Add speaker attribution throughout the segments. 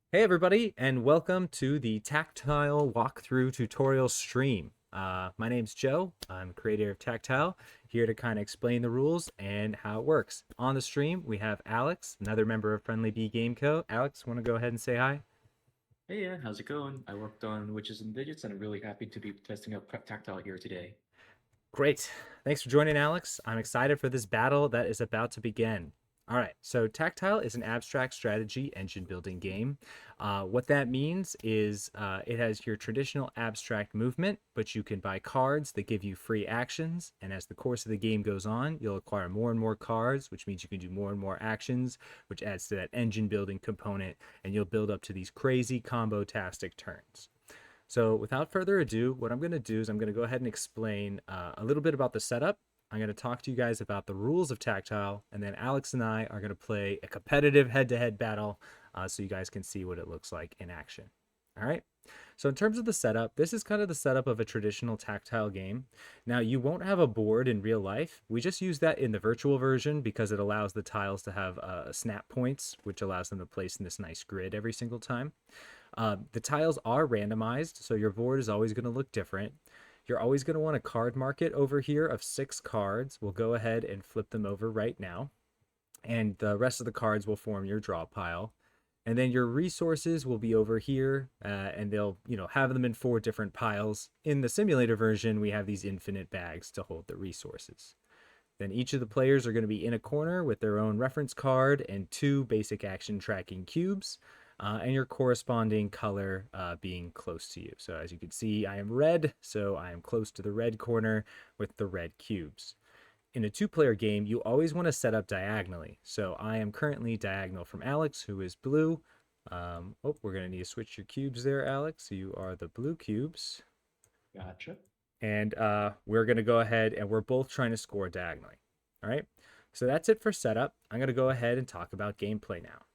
Speaker 1: Hey everybody, and welcome to the TacTile walkthrough tutorial stream. My name's Joe. I'm creator of TacTile, here to kind of explain the rules and how it works. On the stream, we have Alex, another member of Friendly Bee Game Co. Alex, want to go ahead and say hi?
Speaker 2: Hey, yeah, how's it going? I worked on Witches and Digits, and I'm really happy to be testing out Tactile here today.
Speaker 1: Great. Thanks for joining, Alex. I'm excited for this battle that is about to begin. All right, so TacTile is an abstract strategy engine building game. What that means is it has your traditional abstract movement, but you can buy cards that give you free actions. And as the course of the game goes on, you'll acquire more and more cards, which means you can do more and more actions, which adds to that engine building component, and you'll build up to these crazy combo-tastic turns. So without further ado, what I'm going to do is I'm going to go ahead and explain a little bit about the setup. I'm going to talk to you guys about the rules of TacTile, and then Alex and I are going to play a competitive head-to-head battle so you guys can see what it looks like in action. All right. So in terms of the setup, this is kind of the setup of a traditional TacTile game. Now, you won't have a board in real life. We just use that in the virtual version because it allows the tiles to have snap points, which allows them to place in this nice grid every single time. The tiles are randomized, so your board is always going to look different. You're always going to want a card market over here of 6 cards. We'll go ahead and flip them over right now. And the rest of the cards will form your draw pile. And then your resources will be over here, and they'll, have them in 4 different piles. In the simulator version, we have these infinite bags to hold the resources. Then each of the players are going to be in a corner with their own reference card and 2 basic action tracking cubes, and your corresponding color being close to you. So as you can see, I am red, so I am close to the red corner with the red cubes. In a 2-player game, you always want to set up diagonally. So I am currently diagonal from Alex, who is blue. We're going to need to switch your cubes there, Alex. You are the blue cubes.
Speaker 2: Gotcha.
Speaker 1: And we're going to go ahead and we're both trying to score diagonally. All right. So that's it for setup. I'm going to go ahead and talk about gameplay now.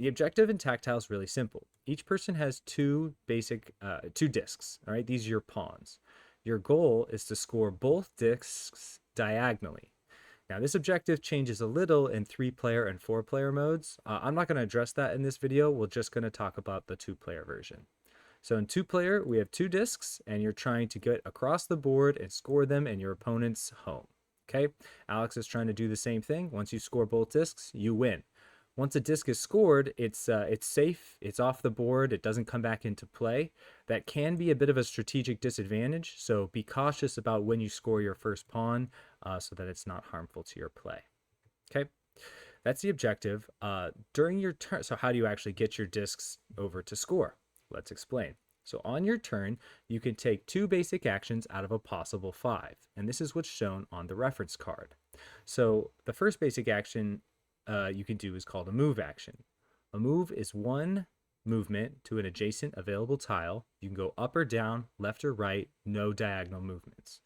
Speaker 1: The objective in TacTile is really simple. Each person has two discs. All right. These are your pawns. Your goal is to score both discs diagonally. Now, this objective changes a little in 3-player and 4-player modes. I'm not going to address that in this video. We're just going to talk about the 2-player version. So in 2-player, we have 2 discs, and you're trying to get across the board and score them in your opponent's home. Okay, Alex is trying to do the same thing. Once you score both discs, you win. Once a disc is scored, it's safe, it's off the board, it doesn't come back into play. That can be a bit of a strategic disadvantage, so be cautious about when you score your first pawn so that it's not harmful to your play. Okay, that's the objective. During your turn, so how do you actually get your discs over to score? Let's explain. So on your turn, you can take 2 basic actions out of a possible 5, and this is what's shown on the reference card. So the first basic action you can do is called a move action. A move is one movement to an adjacent available tile. You can go up or down, left or right, no diagonal movements.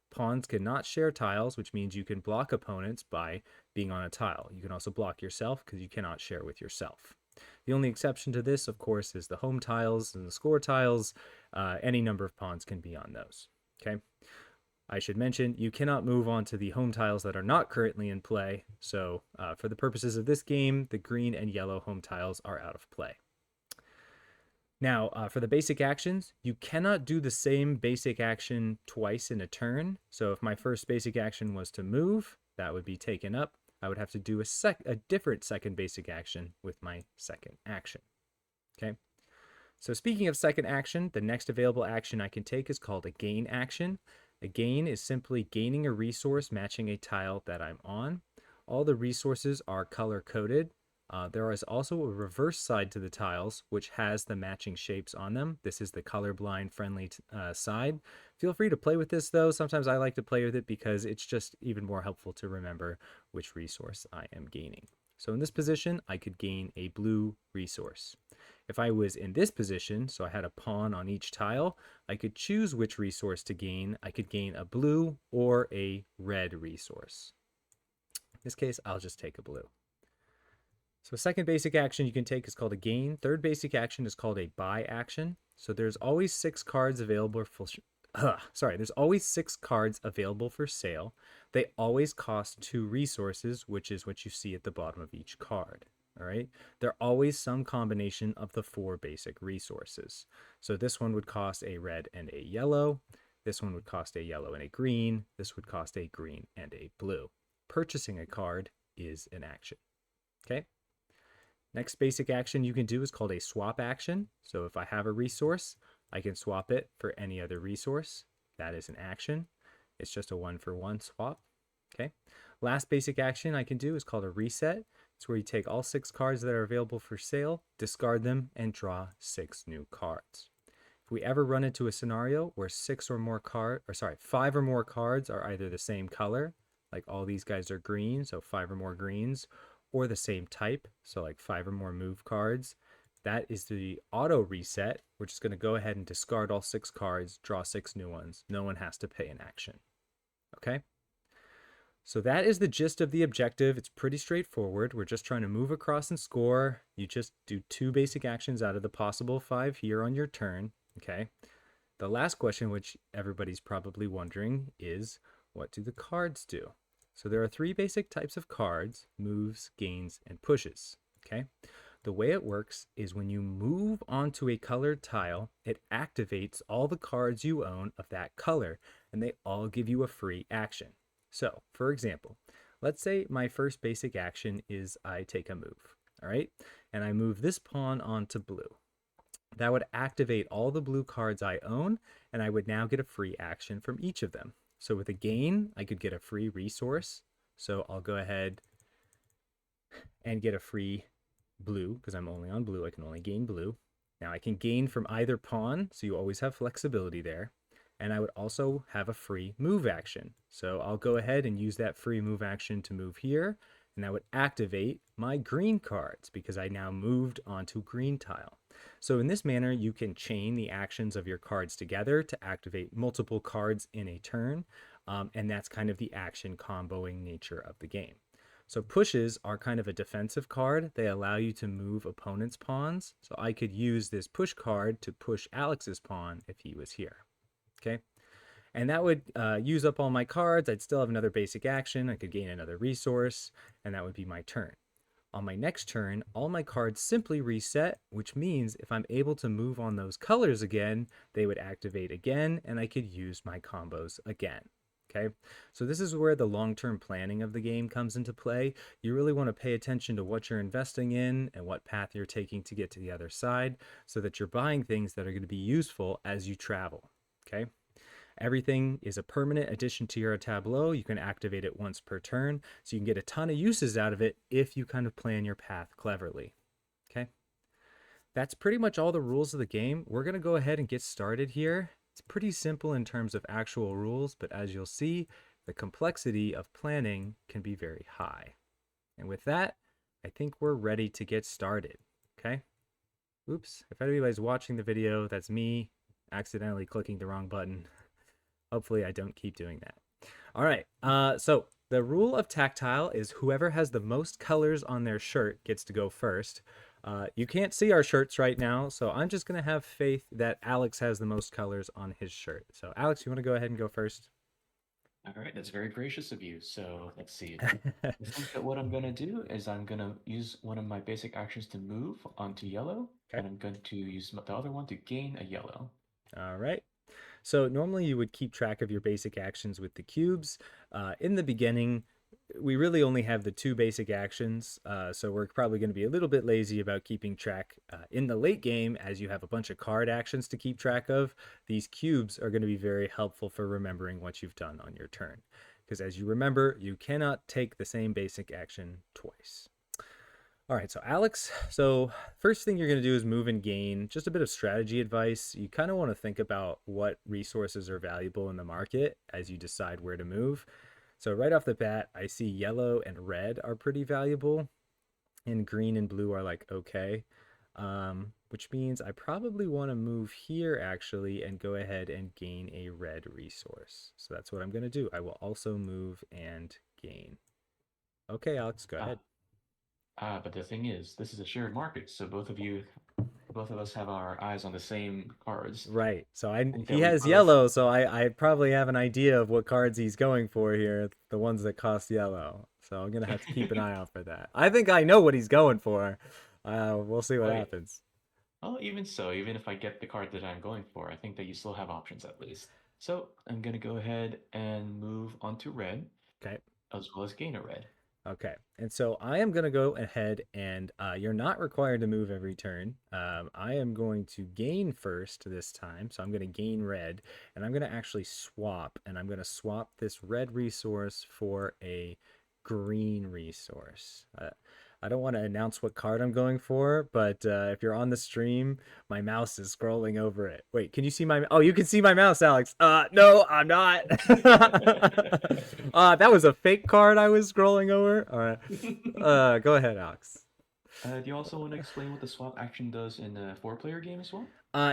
Speaker 1: Pawns cannot share tiles, which means you can block opponents by being on a tile. You can also block yourself because you cannot share with yourself. The only exception to this, of course, is the home tiles and the score tiles. Any number of pawns can be on those. Okay. I should mention you cannot move on to the home tiles that are not currently in play. So, for the purposes of this game, the green and yellow home tiles are out of play. Now, for the basic actions, you cannot do the same basic action twice in a turn. So, if my first basic action was to move, that would be taken up. I would have to do a different second basic action with my second action. Okay. So speaking of second action, the next available action I can take is called a gain action. A gain is simply gaining a resource matching a tile that I'm on. All the resources are color coded. There is also a reverse side to the tiles, which has the matching shapes on them. This is the colorblind friendly side. Feel free to play with this though. Sometimes I like to play with it because it's just even more helpful to remember which resource I am gaining. So in this position, I could gain a blue resource. If I was in this position, so I had a pawn on each tile, I could choose which resource to gain. I could gain a blue or a red resource. In this case, I'll just take a blue. So a second basic action you can take is called a gain. Third basic action is called a buy action. So there's always 6 cards available for there's always 6 cards available for sale. They always cost 2 resources, which is what you see at the bottom of each card. All right. They're always some combination of the four basic resources. So this one would cost a red and a yellow. This one would cost a yellow and a green. This would cost a green and a blue. Purchasing a card is an action. Okay. Next basic action you can do is called a swap action. So if I have a resource, I can swap it for any other resource. That is an action. It's just a 1-for-1 swap. Okay. Last basic action I can do is called a reset. It's where you take all 6 cards that are available for sale, discard them, and draw 6 new cards. If we ever run into a scenario where 5 or more cards are either the same color, like all these guys are green, so 5 or more greens, or the same type, so like 5 or more move cards, that is the auto reset. We're just going to go ahead and discard all 6 cards, draw 6 new ones. No one has to pay an action. Okay? So that is the gist of the objective. It's pretty straightforward. We're just trying to move across and score. You just do 2 basic actions out of the possible 5 here on your turn. Okay. The last question, which everybody's probably wondering, is what do the cards do? So there are 3 basic types of cards: moves, gains, and pushes. Okay. The way it works is when you move onto a colored tile, it activates all the cards you own of that color, and they all give you a free action. So, for example, let's say my first basic action is I take a move, all right? And I move this pawn onto blue. That would activate all the blue cards I own, and I would now get a free action from each of them. So with a gain, I could get a free resource. So I'll go ahead and get a free blue because I'm only on blue. I can only gain blue. Now I can gain from either pawn, so you always have flexibility there. And I would also have a free move action. So I'll go ahead and use that free move action to move here, and that would activate my green cards because I now moved onto green tile. So in this manner, you can chain the actions of your cards together to activate multiple cards in a turn, and that's kind of the action comboing nature of the game. So pushes are kind of a defensive card. They allow you to move opponent's pawns. So I could use this push card to push Alex's pawn if he was here. Okay. And that would use up all my cards. I'd still have another basic action. I could gain another resource, and that would be my turn. On my next turn, all my cards simply reset, which means if I'm able to move on those colors again, they would activate again, and I could use my combos again. Okay, so this is where the long-term planning of the game comes into play. You really want to pay attention to what you're investing in and what path you're taking to get to the other side so that you're buying things that are going to be useful as you travel. Okay, everything is a permanent addition to your tableau. You can activate it once per turn, so you can get a ton of uses out of it if you kind of plan your path cleverly. Okay, that's pretty much all the rules of the game. We're going to go ahead and get started here. It's pretty simple in terms of actual rules, but as you'll see, the complexity of planning can be very high. And with that, I think we're ready to get started. Okay? Oops, if anybody's watching the video, that's me accidentally clicking the wrong button. Hopefully I don't keep doing that. All right, so the rule of TacTile is whoever has the most colors on their shirt gets to go first. You can't see our shirts right now, so I'm just going to have faith that Alex has the most colors on his shirt. So Alex, you want to go ahead and go first?
Speaker 2: All right, that's very gracious of you. So let's see. I think that what I'm gonna do is I'm gonna use one of my basic actions to move onto yellow,
Speaker 1: Okay.
Speaker 2: and I'm going to use the other one to gain a yellow.
Speaker 1: All right. So normally you would keep track of your basic actions with the cubes. In the beginning, we really only have the 2 basic actions, so we're probably going to be a little bit lazy about keeping track. In the late game, as you have a bunch of card actions to keep track of, these cubes are going to be very helpful for remembering what you've done on your turn. Because as you remember, you cannot take the same basic action twice. All right, so Alex, so first thing you're going to do is move and gain. Just a bit of strategy advice. You kind of want to think about what resources are valuable in the market as you decide where to move. So right off the bat, I see yellow and red are pretty valuable, and green and blue are like okay, which means I probably want to move here actually and go ahead and gain a red resource. So that's what I'm going to do. I will also move and gain. Okay, Alex, go
Speaker 2: Ah,
Speaker 1: ahead.
Speaker 2: but the thing is, this is a shared market, so both of us have our eyes on the same cards.
Speaker 1: Right. So
Speaker 2: I think
Speaker 1: he
Speaker 2: that we
Speaker 1: has
Speaker 2: both.
Speaker 1: yellow, so I probably have an idea of what cards he's going for here, the ones that cost yellow. So I'm gonna have to keep an eye out for that. I think I know what he's going for. We'll see what
Speaker 2: Right.
Speaker 1: happens.
Speaker 2: Well, even so, even if I get the card that I'm going for, I think that you still have options at least. So I'm gonna go ahead and move on to red,
Speaker 1: Okay.
Speaker 2: as well as gain a red.
Speaker 1: Okay. And so I am gonna go ahead and you're not required to move every turn. I am going to gain first this time. So I'm gonna gain red, and I'm gonna actually swap, and I'm gonna swap this red resource for a green resource. I don't want to announce what card I'm going for, but if you're on the stream, my mouse is scrolling over it. Wait, can you see my? Oh, you can see my mouse, Alex. No, I'm not. That was a fake card I was scrolling over. All right. Go ahead, Alex.
Speaker 2: Do you also want to explain what the swap action does in a four-player game as well?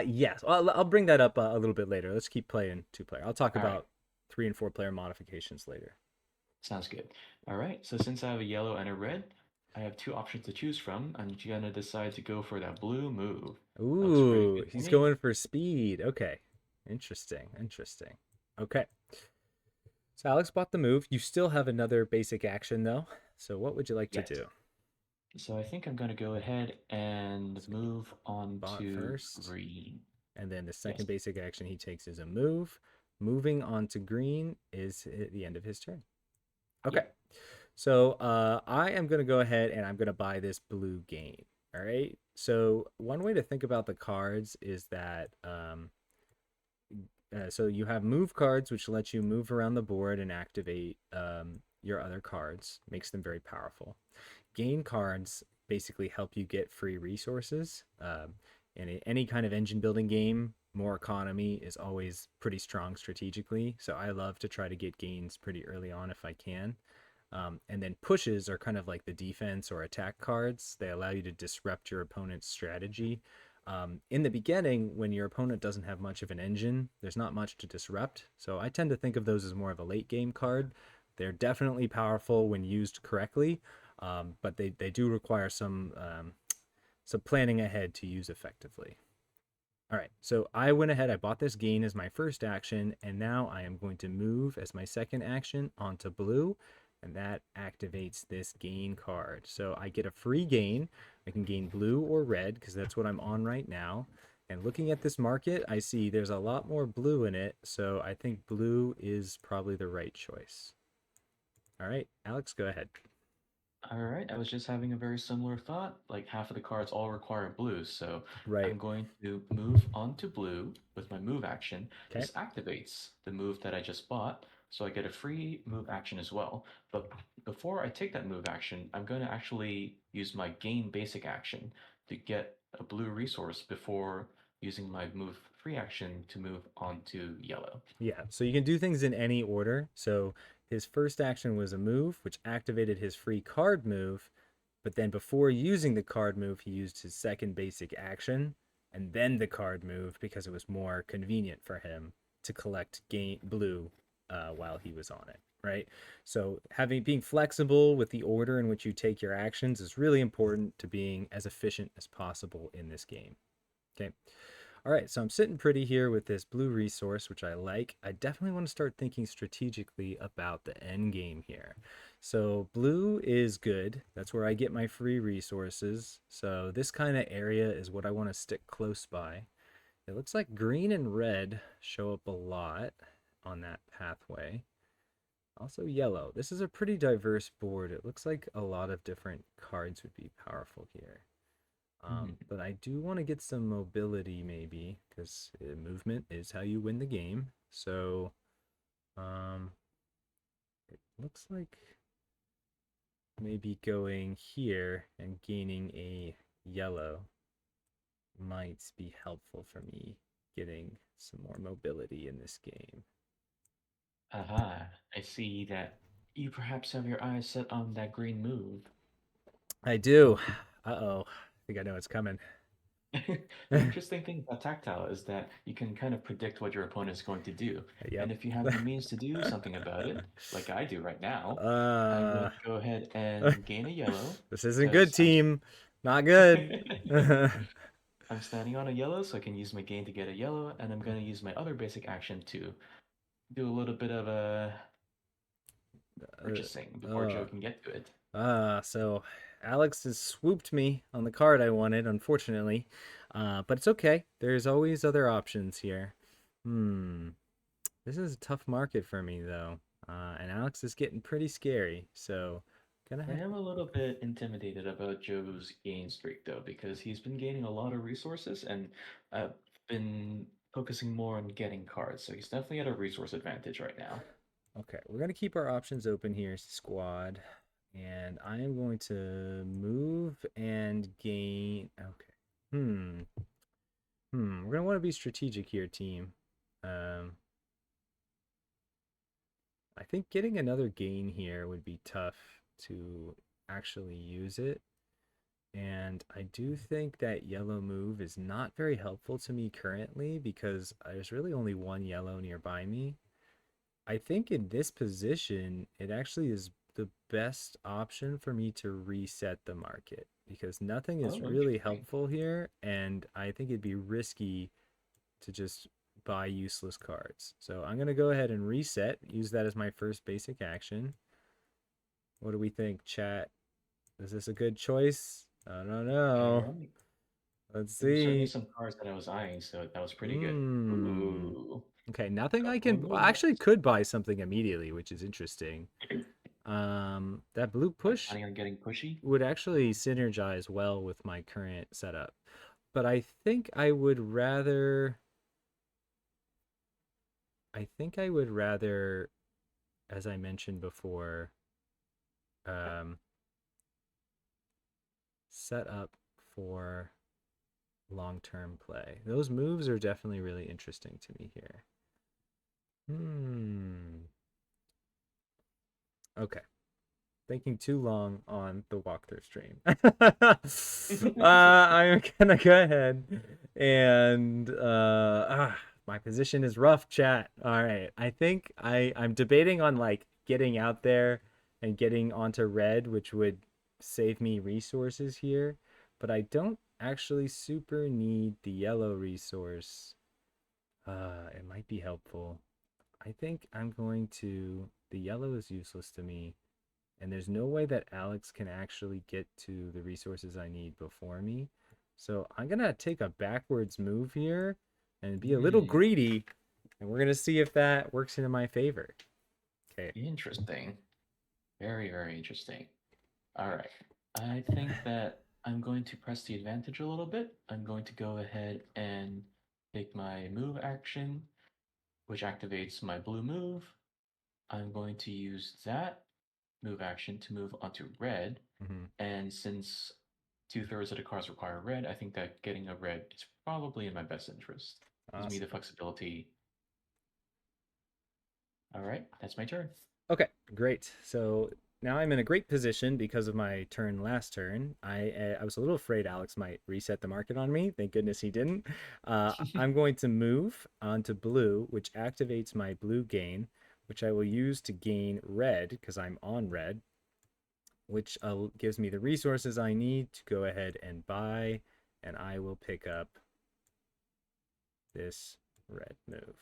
Speaker 1: Yes, I'll bring that up a little bit later. Let's keep playing two player. I'll talk
Speaker 2: All right,
Speaker 1: about 3 and 4 player modifications later.
Speaker 2: sounds good. All right, so since I have a yellow and a red, I have two options to choose from. I'm gonna decide to go for that blue move. That looks pretty
Speaker 1: Ooh,
Speaker 2: good to
Speaker 1: he's
Speaker 2: me.
Speaker 1: going for speed. Okay, interesting, interesting. Okay, so Alex bought the move. You still have another basic action though. So what would you like to
Speaker 2: Yes.
Speaker 1: do?
Speaker 2: So I think I'm gonna go ahead and
Speaker 1: So he
Speaker 2: move on
Speaker 1: bought
Speaker 2: to
Speaker 1: first,
Speaker 2: green.
Speaker 1: and then the
Speaker 2: Yes.
Speaker 1: second basic action he takes is a move. Moving on to green is at the end of his turn. Okay.
Speaker 2: Yep.
Speaker 1: So I am going to go ahead and I'm going to buy this blue gain. All right. So one way to think about the cards is that so you have move cards, which let you move around the board and activate your other cards, makes them very powerful. Gain cards basically help you get free resources. In any kind of engine building game, more economy is always pretty strong strategically. So I love to try to get gains pretty early on if I can. And then pushes are kind of like the defense or attack cards. They allow you to disrupt your opponent's strategy. In the beginning, when your opponent doesn't have much of an engine, there's not much to disrupt. So I tend to think of those as more of a late game card. They're definitely powerful when used correctly, but they do require some planning ahead to use effectively. All right, so I went ahead, I bought this gain as my first action, and now I am going to move as my second action onto blue, and that activates this gain card. So I get a free gain. I can gain blue or red because that's what I'm on right now. And looking at this market, I see there's a lot more blue in it, so I think blue is probably the right choice. All right, Alex, go ahead.
Speaker 2: All right, I was just having a very similar thought. Like half of the cards all require blue, so
Speaker 1: Right.
Speaker 2: I'm going to move on to blue with my move action.
Speaker 1: Okay.
Speaker 2: This activates the move that I just bought, so I get a free move action as well. But before I take that move action, I'm going to actually use my gain basic action to get a blue resource before using my move free action to move on to yellow.
Speaker 1: Yeah, so you can do things in any order. So his first action was a move, which activated his free card move. But then before using the card move, he used his second basic action and then the card move because it was more convenient for him to collect blue while he was on it. Right. So being flexible with the order in which you take your actions is really important to being as efficient as possible in this game. Okay. All right, so I'm sitting pretty here with this blue resource, which I like. I definitely want to start thinking strategically about the end game here. So blue is good. That's where I get my free resources. So this kind of area is what I want to stick close by. It looks like green and red show up a lot on that pathway. Also yellow. This is a pretty diverse board. It looks like a lot of different cards would be powerful here.
Speaker 2: Mhm.
Speaker 1: But I do want to get some mobility maybe because movement is how you win the game. So um, it looks like maybe going here and gaining a yellow might be helpful for me getting some more mobility in this game.
Speaker 2: Aha, I see that you perhaps have your eyes set on that green move.
Speaker 1: I do. Uh-oh. I think I know what's coming.
Speaker 2: The interesting thing about tactile is that you can kind of predict what your opponent is going to do.
Speaker 1: Yep.
Speaker 2: And if you have the means to do something about it, like I do right now, I'm going
Speaker 1: uh,
Speaker 2: to go ahead and gain a yellow
Speaker 1: this isn't good,
Speaker 2: because I'm
Speaker 1: team. Not good.
Speaker 2: I'm I'm standing on a yellow, so I can use my gain to get a yellow, and I'm gonna use my other basic action to do a little bit of a purchasing before Joe
Speaker 1: Oh,
Speaker 2: can get to it.
Speaker 1: so Alex has swooped me on the card I wanted, unfortunately. But it's okay. There's always other options here. Hmm. This is a tough market for me though. And Alex is getting pretty scary. So gonna
Speaker 2: I
Speaker 1: have
Speaker 2: am a little bit intimidated about Joe's gain streak though, because he's been gaining a lot of resources, and I've been focusing more on getting cards, so he's definitely at a resource advantage right now.
Speaker 1: Okay, we're gonna keep our options open here, squad. And I am going to move and gain. Okay. Hmm. We're gonna want to be strategic here, team. Um, I think getting another gain here would be tough to actually use it. And I do think that yellow move is not very helpful to me currently because there's really only one yellow nearby me. I think in this position, it actually is the best option for me to reset the market because nothing is
Speaker 2: Oh,
Speaker 1: really
Speaker 2: interesting.
Speaker 1: helpful here. And I think it'd be risky to just buy useless cards. So I'm going to go ahead and reset, use that as my first basic action. What do we think, chat? Is this a good choice? I don't
Speaker 2: All
Speaker 1: know.
Speaker 2: right.
Speaker 1: Let's
Speaker 2: There were certainly
Speaker 1: see.
Speaker 2: some cards that I was eyeing, so that was pretty good.
Speaker 1: Hmm.
Speaker 2: Ooh,
Speaker 1: Okay, nothing I
Speaker 2: couple of
Speaker 1: can. Well, I
Speaker 2: moves.
Speaker 1: actually could buy something immediately, which is interesting. That blue
Speaker 2: Are you
Speaker 1: push
Speaker 2: planning on getting pushy?
Speaker 1: would actually synergize well with my current setup. But I think I would rather. I think I would rather, as I mentioned before, um, set up for long-term play. Those moves are definitely really interesting to me here. Hmm. Okay. Thinking too long on the walkthrough stream. I'm gonna go ahead and my position is rough, chat. All right, I think I'm debating on like getting out there and getting onto red, which would save me resources here, but I don't actually super need the yellow resource. It might be helpful. I think I'm going to. The yellow is useless to me. And there's no way that Alex can actually get to the resources I need before me. So I'm going to take a backwards move here and be a little
Speaker 2: Hmm,
Speaker 1: greedy. And we're going to see if that works into my favor. Okay.
Speaker 2: interesting. Very, very interesting. All right. I think that I'm going to press the advantage a little bit. I'm going to go ahead and take my move action, which activates my blue move. I'm going to use that move action to move onto red.
Speaker 1: Mm-hmm.
Speaker 2: And since two-thirds of the cards require red, I think that getting a red is probably in my best interest. Gives me the
Speaker 1: Awesome.
Speaker 2: flexibility. All right, that's my turn.
Speaker 1: Okay, great. So now I'm in a great position because of my turn last turn. I was a little afraid Alex might reset the market on me. Thank goodness he didn't. I'm going to move onto blue, which activates my blue gain, which I will use to gain red because I'm on red, which gives me the resources I need to go ahead and buy, and I will pick up this red move.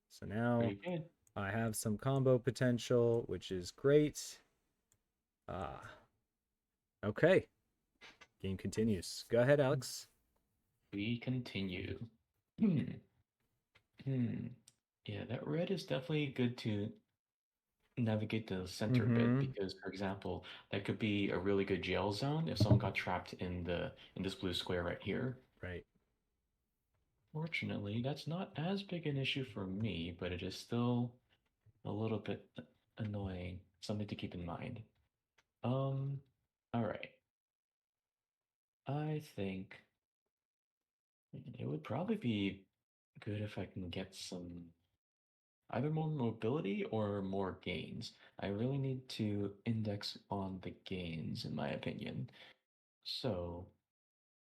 Speaker 1: So now
Speaker 2: Pretty good.
Speaker 1: I have some combo potential, which is great. Ah, okay. Game continues. Go ahead, Alex.
Speaker 2: We continue. Hmm. Hmm. Yeah, that red is definitely good to navigate the center a bit
Speaker 1: Mm-hmm.
Speaker 2: because, for example, that could be a really good jail zone if someone got trapped in this blue square right here.
Speaker 1: Right.
Speaker 2: Fortunately, that's not as big an issue for me, but it is still a little bit annoying. Something to keep in mind. All right. I think it would probably be good if I can get some either more mobility or more gains. I really need to index on the gains, in my opinion. So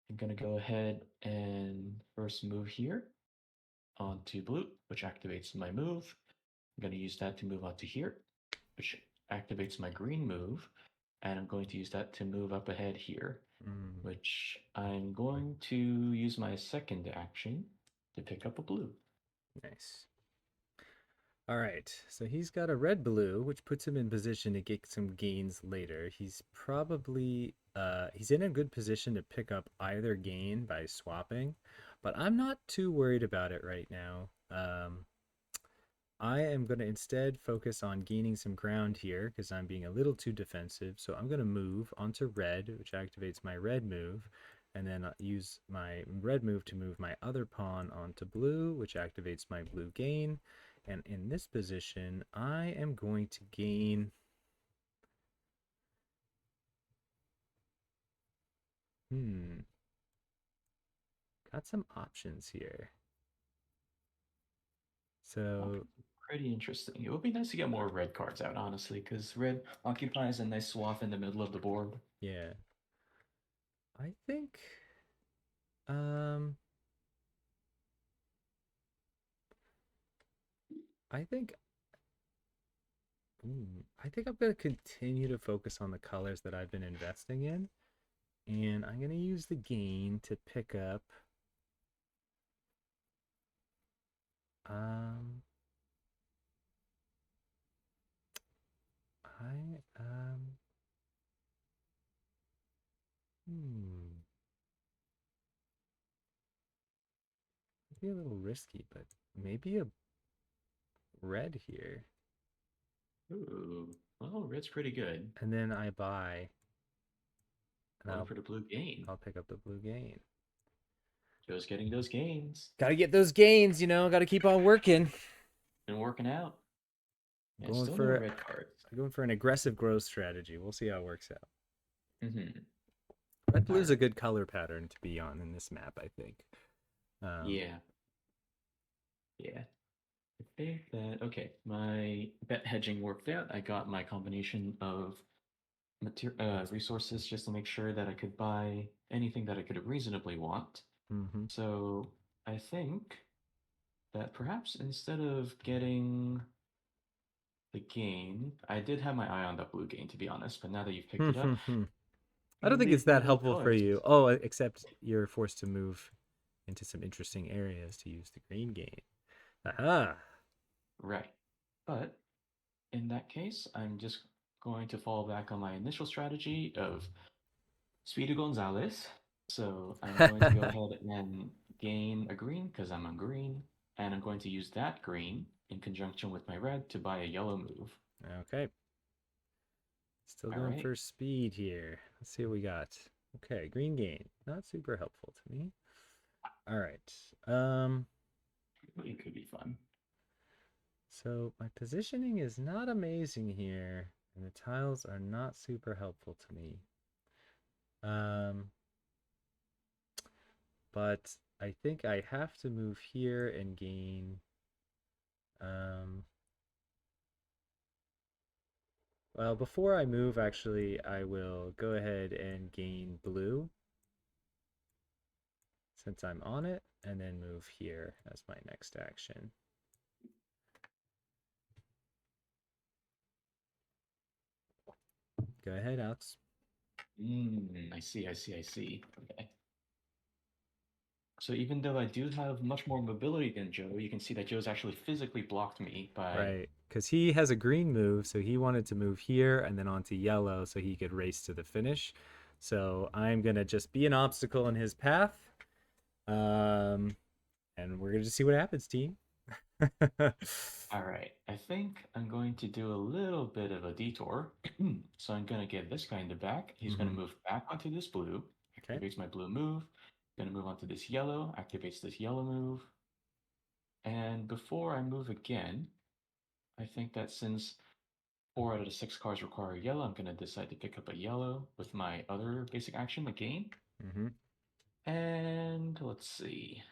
Speaker 2: I'm gonna go ahead and first move here onto blue, which activates my move. I'm gonna use that to move onto here, which activates my green move, and I'm going to use that to move up ahead here.
Speaker 1: Mm,
Speaker 2: which I'm going to use my second action to pick up a blue.
Speaker 1: nice. All right, so he's got a red blue, which puts him in position to get some gains later. He's probably he's in a good position to pick up either gain by swapping, but I'm not too worried about it right now. I am going to instead focus on gaining some ground here because I'm being a little too defensive. So I'm going to move onto red, which activates my red move, and then use my red move to move my other pawn onto blue, which activates my blue gain. And in this position, I am going to gain. Hmm, got some options here. So,
Speaker 2: Options are pretty interesting. It would be nice to get more red cards out, honestly, because red occupies a nice swath in the middle of the board.
Speaker 1: yeah, I think. Um, I think I think I'm going to continue to focus on the colors that I've been investing in. And I'm going to use the gain to pick up. Um, I, hmm, maybe a little risky, but maybe a red here.
Speaker 2: Ooh, well, red's pretty good.
Speaker 1: And then I buy, and
Speaker 2: Going for the blue gain.
Speaker 1: I'll pick up the blue gain.
Speaker 2: Joe's getting those gains.
Speaker 1: Got to get those gains, got to keep on working.
Speaker 2: Been working out. And
Speaker 1: Going
Speaker 2: still no
Speaker 1: for
Speaker 2: red cards.
Speaker 1: going for an aggressive growth strategy. We'll see how it works out.
Speaker 2: Mm-hmm.
Speaker 1: Red
Speaker 2: All
Speaker 1: blue's a
Speaker 2: right.
Speaker 1: good color pattern to be on in this map, I think. Um,
Speaker 2: Yeah. Yeah. I think that okay. My bet hedging worked out. I got my combination of resources just to make sure that I could buy anything that I could reasonably want.
Speaker 1: mhm.
Speaker 2: So I think that perhaps instead of getting the gain, I did have my eye on that blue gain to be honest, but now that you've picked it up,
Speaker 1: I don't think it's
Speaker 2: maybe a
Speaker 1: that
Speaker 2: little
Speaker 1: helpful for
Speaker 2: choice.
Speaker 1: you. Oh, except you're forced to move into some interesting areas to use the green gain. Aha.
Speaker 2: Right. But in that case, I'm just going to fall back on my initial strategy of Speedy Gonzalez. So I'm going to go ahead and gain a green because I'm on green, and I'm going to use that green in conjunction with my red to buy a yellow move.
Speaker 1: Okay. Still
Speaker 2: All
Speaker 1: going
Speaker 2: right.
Speaker 1: for speed here. Let's see what we got. Okay, green gain. Not super helpful to me. All right.
Speaker 2: It could be fun.
Speaker 1: So my positioning is not amazing here, and the tiles are not super helpful to me. Um, but I think I have to move here and gain. Um, well, before I move, actually, I will go ahead and gain blue since I'm on it, and then move here as my next action. Go ahead, Alex.
Speaker 2: I see, I see, I see. Okay. So even though I do have much more mobility than Joe, you can see that Joe's actually physically blocked me by.
Speaker 1: Right, because he has a green move, so he wanted to move here and then onto yellow so he could race to the finish. So I'm gonna just be an obstacle in his path, um, and we're gonna just see what happens, team.
Speaker 2: All right, I think I'm going to do a little bit of a detour. So I'm going to get this guy in the back. He's going to
Speaker 1: hmm
Speaker 2: move back onto this blue,
Speaker 1: Okay.
Speaker 2: activates my blue move. Going to move onto this yellow, activates this yellow move. And before I move again, I think that since 4 out of the 6 cards require yellow, I'm going to decide to pick up a yellow with my other basic action, the gain.
Speaker 1: hmm
Speaker 2: And let's see.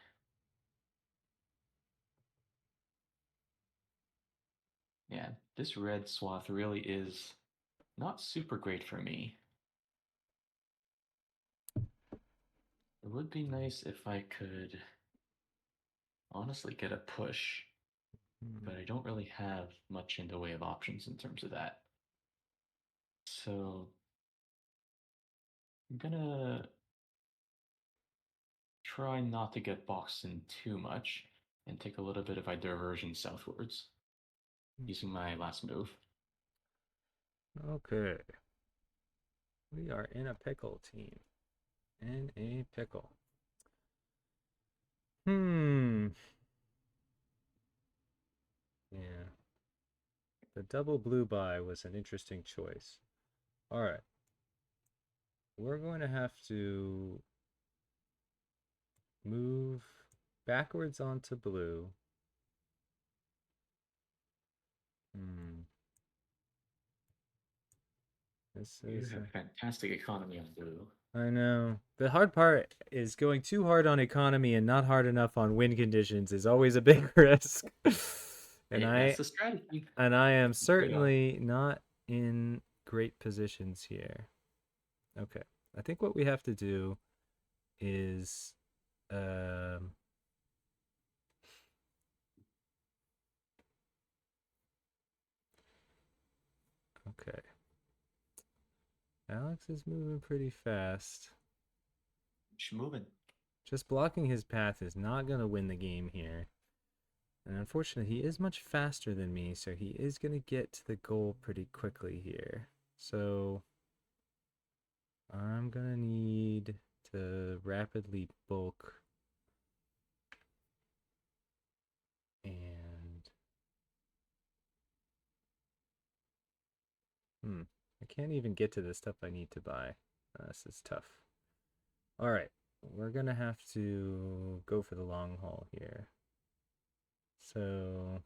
Speaker 2: Yeah, this red swath really is not super great for me. It would be nice if I could honestly get a push, but I don't really have much in the way of options in terms of that. So I'm gonna try not to get boxed in too much and take a little bit of a diversion southwards using my last move.
Speaker 1: Okay. We are in a pickle, team. In a pickle. Hmm. Yeah. The double blue buy was an interesting choice. All right. We're going to have to move backwards onto blue. Hmm. This
Speaker 2: You
Speaker 1: is.
Speaker 2: have fantastic economy on blue.
Speaker 1: I know. The hard part is going too hard on economy and not hard enough on wind conditions is always a big risk. and
Speaker 2: Hey,
Speaker 1: I
Speaker 2: that's the strategy.
Speaker 1: and I am
Speaker 2: That's the trade-off.
Speaker 1: certainly not in great positions here. Okay. I think what we have to do is um okay. Alex is moving pretty fast.
Speaker 2: Keep moving.
Speaker 1: Just blocking his path is not going to win the game here. And unfortunately, he is much faster than me, so he is going to get to the goal pretty quickly here. So I'm going to need to rapidly bulk and I can't even get to the stuff I need to buy. This is tough. All right, we're going to have to go for the long haul here. So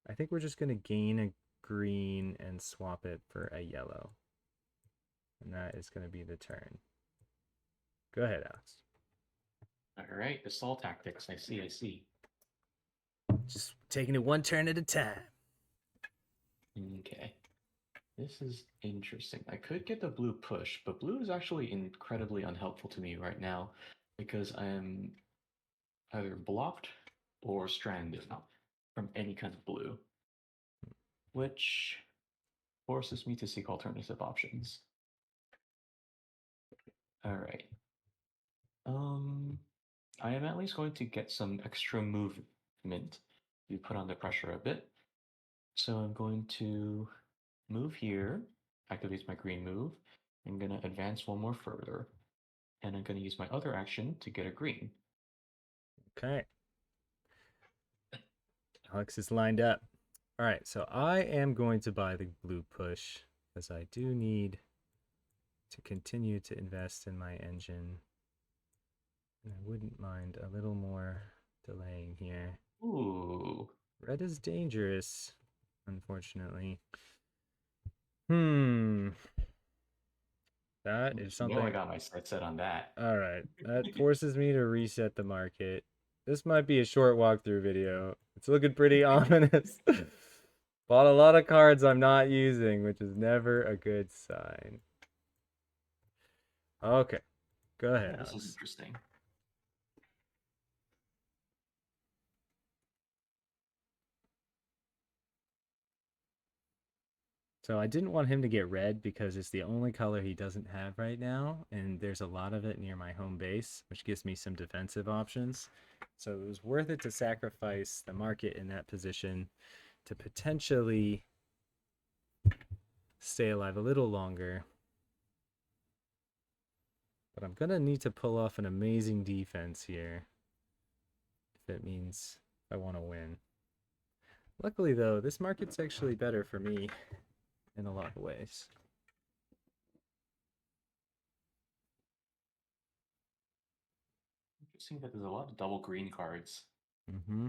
Speaker 1: I think we're just going to gain a green and swap it for a yellow. And that is going to be the turn. Go ahead, Alex.
Speaker 2: All right, the stall tactics. I see. I see.
Speaker 1: Just taking it one turn at a time.
Speaker 2: Okay. This is interesting. I could get the blue push, but blue is actually incredibly unhelpful to me right now because I am either blocked or stranded from any kind of blue, which forces me to seek alternative options. All right. Um, I am at least going to get some extra movement to put on the pressure a bit. So I'm going to move here, activates my green move. I'm going to advance one more further, and I'm going to use my other action to get a green.
Speaker 1: Okay. Alex is lined up. All right, so I am going to buy the blue push because I do need to continue to invest in my engine. And I wouldn't mind a little more delaying here.
Speaker 2: Ooh.
Speaker 1: Red is dangerous, unfortunately. Hmm. That is
Speaker 2: You know I
Speaker 1: something.
Speaker 2: got my sights set on that.
Speaker 1: All right. That forces me to reset the market. This might be a short walkthrough video. It's looking pretty ominous. Bought a lot of cards I'm not using, which is never a good sign. Okay. Go ahead,
Speaker 2: Oh, this is
Speaker 1: Alex.
Speaker 2: interesting.
Speaker 1: So I didn't want him to get red because it's the only color he doesn't have right now, and there's a lot of it near my home base, which gives me some defensive options. So it was worth it to sacrifice the market in that position to potentially stay alive a little longer. But I'm going to need to pull off an amazing defense here if it means I want to win. Luckily, though, this market's actually better for me in a lot of ways.
Speaker 2: Interesting that there's a lot of double green cards.
Speaker 1: Mm-hmm.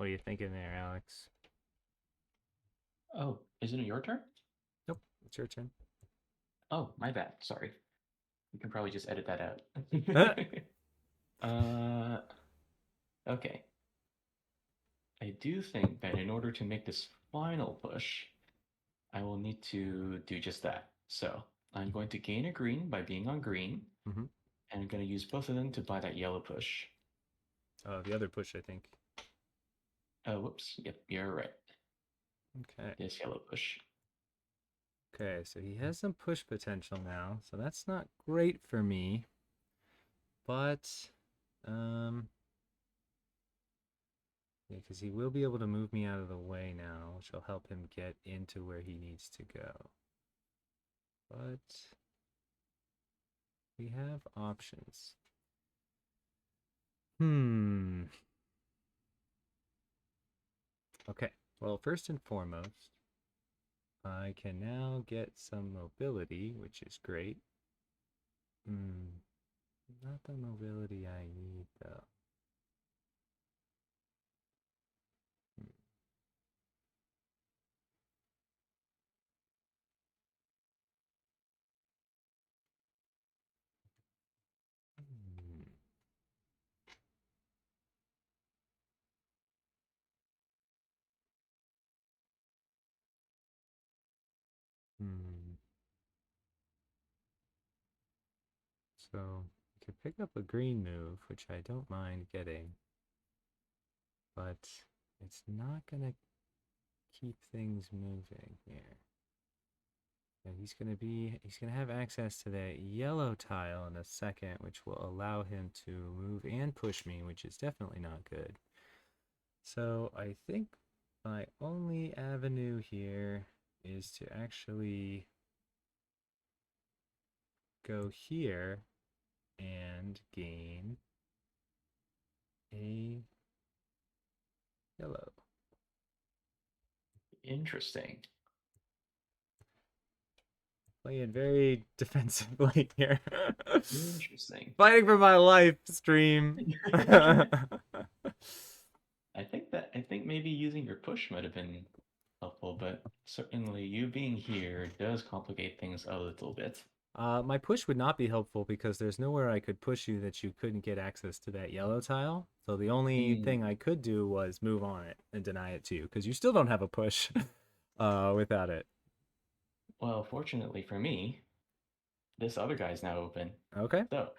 Speaker 1: What are you thinking there, Alex?
Speaker 2: Oh, isn't it your turn?
Speaker 1: Nope, it's your turn.
Speaker 2: Oh, my bad. Sorry. You can probably just edit that out.
Speaker 1: Uh,
Speaker 2: Okay. I do think that in order to make this final push, I will need to do just that. So I'm going to gain a green by being on green,
Speaker 1: mhm.
Speaker 2: and I'm going to use both of them to buy that yellow push.
Speaker 1: The other push, I think.
Speaker 2: Oh, whoops. Yep, you're right.
Speaker 1: Okay.
Speaker 2: This yellow push.
Speaker 1: Okay, so he has some push potential now, so that's not great for me. But, um, yeah, because he will be able to move me out of the way now, which will help him get into where he needs to go. But we have options. Hmm. Okay. Well, first and foremost, I can now get some mobility, which is great. Hmm. Not the mobility I need, though. Hmm. Hmm. So you could pick up a green move, which I don't mind getting, but it's not gonna keep things moving here. And he's gonna have access to that yellow tile in a second, which will allow him to move and push me, which is definitely not good. So I think my only avenue here is to actually go here and gain a yellow.
Speaker 2: Interesting.
Speaker 1: Playing very defensively here.
Speaker 2: Interesting.
Speaker 1: Fighting for my life, stream.
Speaker 2: I think maybe using your push might have been helpful, but certainly you being here does complicate things a little bit.
Speaker 1: My push would not be helpful because there's nowhere I could push you that you couldn't get access to that yellow tile. So the only
Speaker 2: Mm,
Speaker 1: thing I could do was move on it and deny it to you because you still don't have a push without it.
Speaker 2: well, fortunately for me, this other guy's now open.
Speaker 1: Okay.
Speaker 2: So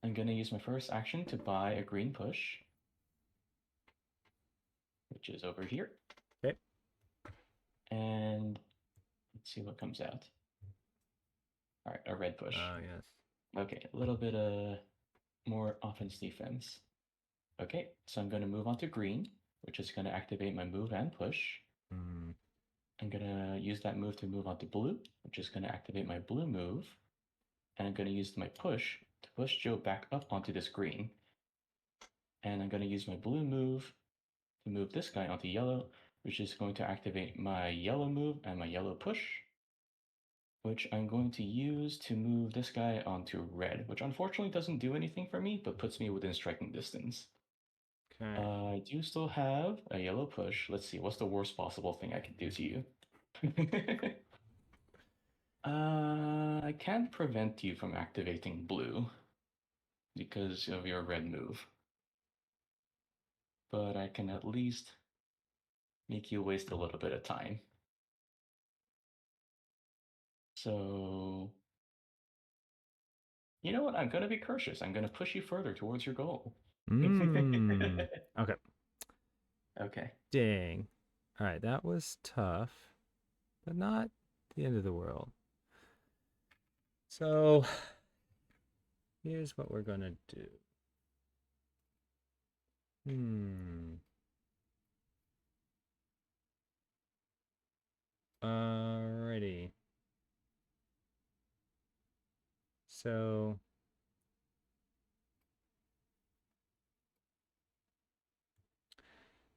Speaker 2: I'm going to use my first action to buy a green push, which is over here.
Speaker 1: Okay.
Speaker 2: And let's see what comes out. All right, a red push.
Speaker 1: Yes.
Speaker 2: Okay, a little bit more offense defense. Okay, so I'm going to move on to green, which is going to activate my move and push.
Speaker 1: Mm,
Speaker 2: I'm going to use that move to move on to blue, which is going to activate my blue move. And I'm going to use my push to push Joe back up onto this green. And I'm going to use my blue move to move this guy onto yellow, which is going to activate my yellow move and my yellow push, which I'm going to use to move this guy onto red, which unfortunately doesn't do anything for me, but puts me within striking distance.
Speaker 1: okay.
Speaker 2: I do still have a yellow push. Let's see, what's the worst possible thing I can do to you? I can't prevent you from activating blue because of your red move, but I can at least make you waste a little bit of time. So, you know what? I'm going to be cautious. I'm going to push you further towards your goal.
Speaker 1: Mm. Okay.
Speaker 2: Okay.
Speaker 1: Dang. All right, that was tough, but not the end of the world. So here's what we're gonna do. Hmm. Alrighty.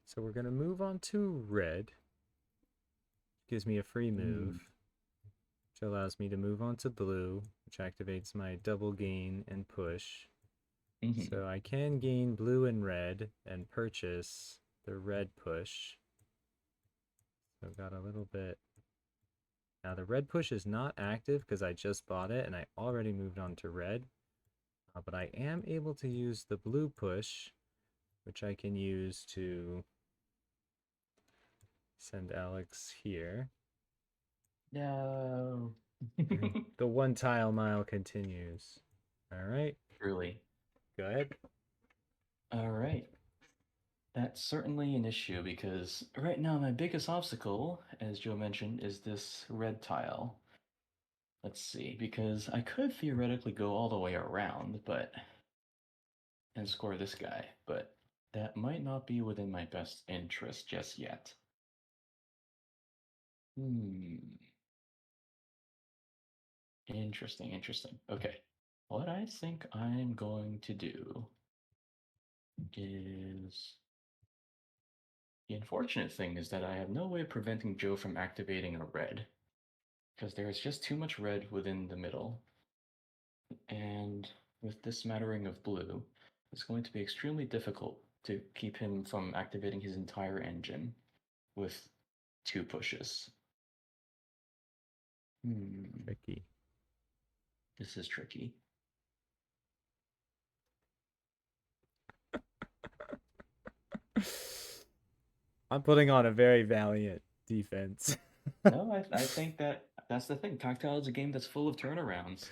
Speaker 1: So we're gonna move on to red. Gives me a free move,
Speaker 2: Mm,
Speaker 1: which allows me to move on to blue, which activates my double gain and push.
Speaker 2: hmm
Speaker 1: So I can gain blue and red and purchase the red push. So I've got a little bit. Now the red push is not active because I just bought it and I already moved on to red. But I am able to use the blue push, which I can use to send Alex here.
Speaker 2: No.
Speaker 1: And the one tile mile continues. All right,
Speaker 2: Really.
Speaker 1: go ahead.
Speaker 2: All right. That's certainly an issue because right now my biggest obstacle, as Joe mentioned, is this red tile. Let's see, because I could theoretically go all the way around, but and score this guy, but that might not be within my best interest just yet. Hmm. Interesting, interesting. Okay. What I think I'm going to do is the unfortunate thing is that I have no way of preventing Joe from activating a red because there is just too much red within the middle. And with this smattering of blue, it's going to be extremely difficult to keep him from activating his entire engine with two pushes. Hmm,
Speaker 1: Tricky.
Speaker 2: this is tricky.
Speaker 1: I'm putting on a very valiant defense.
Speaker 2: No, I think that's the thing. TacTile is a game that's full of turnarounds.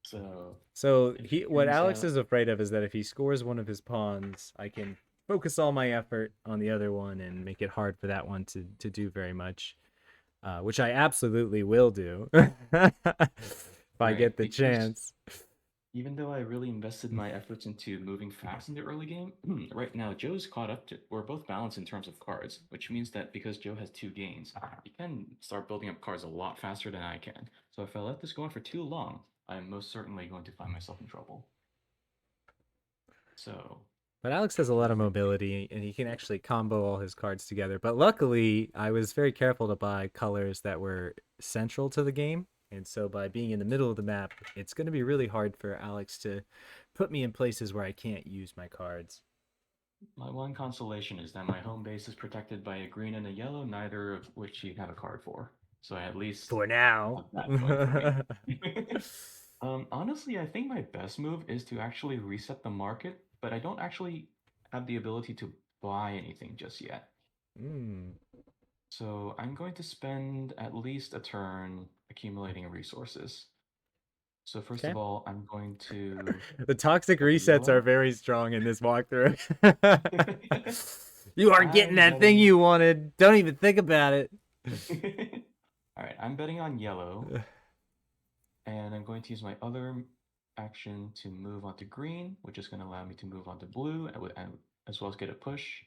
Speaker 2: So
Speaker 1: So
Speaker 2: if
Speaker 1: he,
Speaker 2: it
Speaker 1: what
Speaker 2: turns
Speaker 1: Alex
Speaker 2: out
Speaker 1: is afraid of is that if he scores one of his pawns, I can focus all my effort on the other one and make it hard for that one to do very much, which I absolutely will do if I
Speaker 2: right,
Speaker 1: get the
Speaker 2: because
Speaker 1: chance.
Speaker 2: even though I really invested my efforts into moving fast in the early game, right now Joe's caught up to. We're both balanced in terms of cards, which means that because Joe has two gains, he can start building up cards a lot faster than I can. So if I let this go on for too long, I'm most certainly going to find myself in trouble. So
Speaker 1: But Alex has a
Speaker 2: what
Speaker 1: lot
Speaker 2: do
Speaker 1: of
Speaker 2: you think?
Speaker 1: mobility and he can actually combo all his cards together. But luckily, I was very careful to buy colors that were central to the game. And so by being in the middle of the map, it's going to be really hard for Alex to put me in places where I can't use my cards.
Speaker 2: My one consolation is that my home base is protected by a green and a yellow, neither of which you have a card for. So I at least
Speaker 1: For now.
Speaker 2: have that going for me. Honestly, I think my best move is to actually reset the market, but I don't actually have the ability to buy anything just yet.
Speaker 1: Mm,
Speaker 2: So I'm going to spend at least a turn accumulating resources. So first
Speaker 1: okay.
Speaker 2: of all, I'm going to
Speaker 1: The toxic
Speaker 2: go
Speaker 1: resets are
Speaker 2: yellow.
Speaker 1: very strong in this walkthrough. You aren't getting
Speaker 2: I'm
Speaker 1: that thing
Speaker 2: betting.
Speaker 1: you wanted. Don't even think about it.
Speaker 2: All right, I'm betting on yellow, and I'm going to use my other action to move on to green, which is going to allow me to move on to blue and as well as get a push.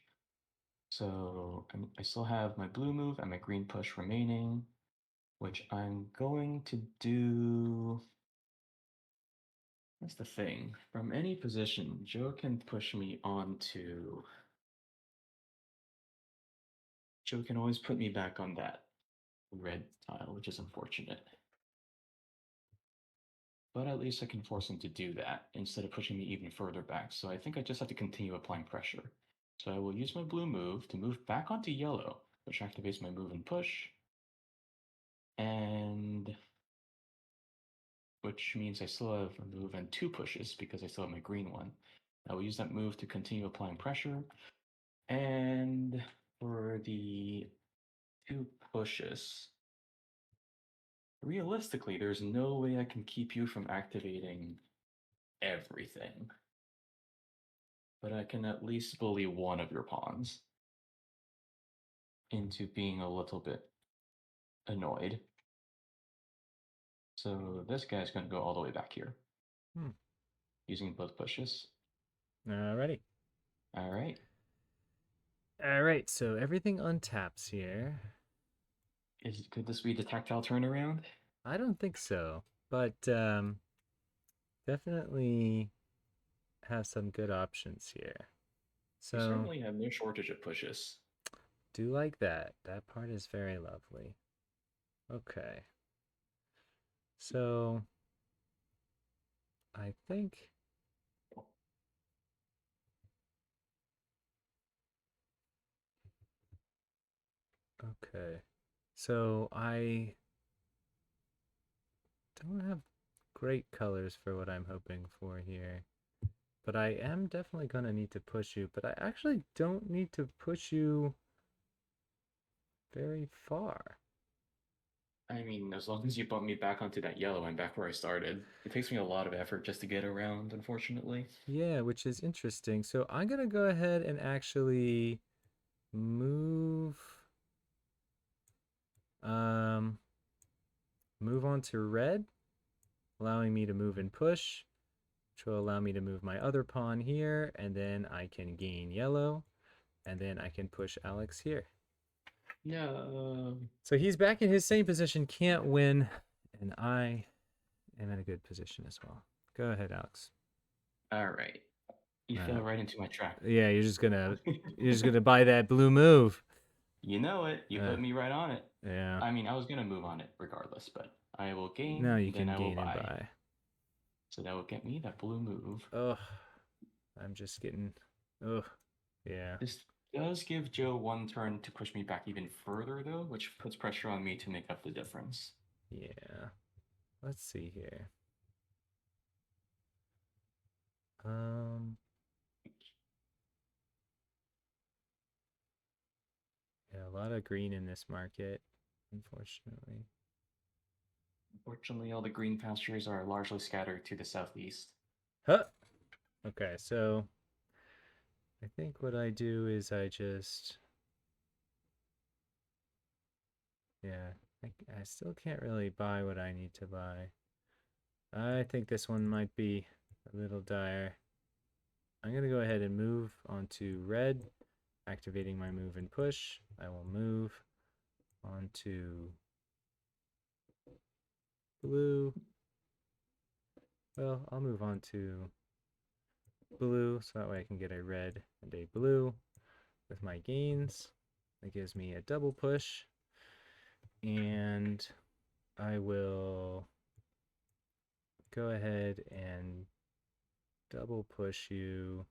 Speaker 2: So I still have my blue move and my green push remaining, which I'm going to do. That's the thing. From any position, Joe can push me onto. Joe can always put me back on that red tile, which is unfortunate. But at least I can force him to do that instead of pushing me even further back. So I think I just have to continue applying pressure. So I will use my blue move to move back onto yellow, which activates my move and push. And which means I still have a move and two pushes because I still have my green one. I will use that move to continue applying pressure. And for the two pushes, realistically, there's no way I can keep you from activating everything. But I can at least bully one of your pawns into being a little bit annoyed. So this guy's going to go all the way back here
Speaker 1: Hmm.
Speaker 2: using both pushes.
Speaker 1: Alrighty.
Speaker 2: All right.
Speaker 1: All right, so everything untaps here.
Speaker 2: Could this be the tactile turnaround?
Speaker 1: I don't think so, but definitely have some good options here.
Speaker 2: We
Speaker 1: So,
Speaker 2: certainly have no shortage of pushes.
Speaker 1: do like that. That part is very lovely. Okay. So, I think Okay. So I don't have great colors for what I'm hoping for here. But I am definitely going to need to push you. But I actually don't need to push you very far.
Speaker 2: I mean, as long as you bump me back onto that yellow and back where I started. It takes me a lot of effort just to get around, unfortunately.
Speaker 1: Yeah, which is interesting. So I'm going to go ahead and actually move um move on to red, allowing me to move and push, which will allow me to move my other pawn here, and then I can gain yellow, and then I can push Alex here.
Speaker 2: No.
Speaker 1: So he's back in his same position, can't win, and I am in a good position as well. Go ahead, Alex.
Speaker 2: All right. You
Speaker 1: Uh,
Speaker 2: fell right into my trap.
Speaker 1: yeah, you're just gonna buy that blue move.
Speaker 2: You know it. You
Speaker 1: Uh,
Speaker 2: put me right on it.
Speaker 1: yeah.
Speaker 2: I mean, I was gonna move on it regardless, but I will gain
Speaker 1: Now you
Speaker 2: and then
Speaker 1: can
Speaker 2: I will
Speaker 1: gain and
Speaker 2: buy.
Speaker 1: buy.
Speaker 2: So that will get me that blue move.
Speaker 1: Oh, I'm just getting. Oh, yeah,
Speaker 2: This does give Joe one turn to push me back even further, though, which puts pressure on me to make up the difference.
Speaker 1: yeah. Let's see here. Um, yeah, a lot of green in this market, unfortunately.
Speaker 2: Fortunately, all the green pastures are largely scattered to the southeast.
Speaker 1: Huh. Okay, so I think what I do is I just, yeah, I still can't really buy what I need to buy. I think this one might be a little dire. I'm going to go ahead and move onto red, activating my move and push. I will move onto blue. Well, I'll move on to blue so that way I can get a red and a blue with my gains. That gives me a double push. And I will go ahead and double push you.